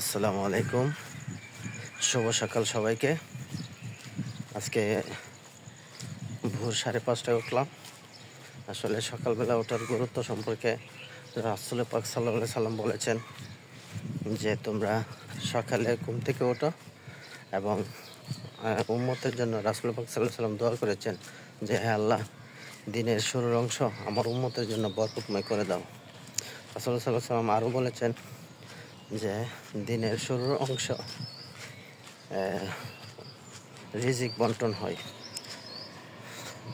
আসসালামু আলাইকুম, শুভ সকাল সবাইকে। আজকে ভোর 5:30টায় উঠলাম। আসলে সকালবেলা ওঠার গুরুত্ব সম্পর্কে রাসূল পাক সাল্লাল্লাহু আলাইহি সাল্লাম বলেছেন যে তোমরা সকালে ঘুম থেকে ওঠো এবং উম্মতের জন্য রাসূল পাক সাল্লাল্লাহু আলাইহি সাল্লাম দোয়া করেছেন যে হে আল্লাহ, দিনের শুরুর অংশ আমার উম্মতের জন্য বরকতময় করে দাও। রাসূল সাল্লাল্লাহু আলাইহি সাল্লাম আরও বলেছেন যে দিনের শুরুর অংশ রিজিক বন্টন হয়।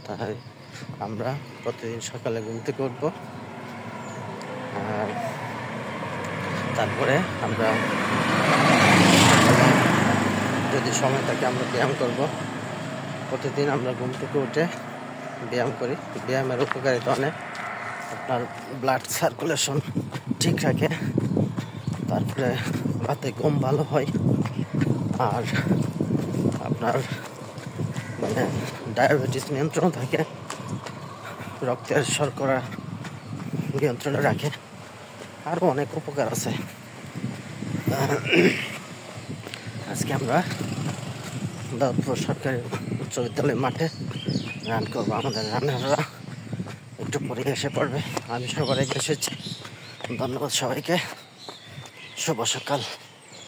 তাই আমরা প্রতিদিন সকালে ঘুম থেকে উঠবো, তারপরে আমরা যদি সময় থাকে আমরা ব্যায়াম করব। প্রতিদিন আমরা ঘুম থেকে উঠে ব্যায়াম করি। ব্যায়ামের উপকারিতা অনেক। আপনার ব্লাড সার্কুলেশন ঠিক রাখে, তারপরে রাতে ঘুম ভালো হয়, আর আপনার ডায়াবেটিস নিয়ন্ত্রণ থাকে, রক্তের শর্করা নিয়ন্ত্রণে রাখে, আরও অনেক উপকার আছে। আজকে আমরা দাউদপুর সরকারি উচ্চ বিদ্যালয় মাঠে রান করবো। আমাদের রানাররা একটু পরে এসে পড়বে। আমি সবার আগে এসেছি। ধন্যবাদ সবাইকে, শুভ সকাল।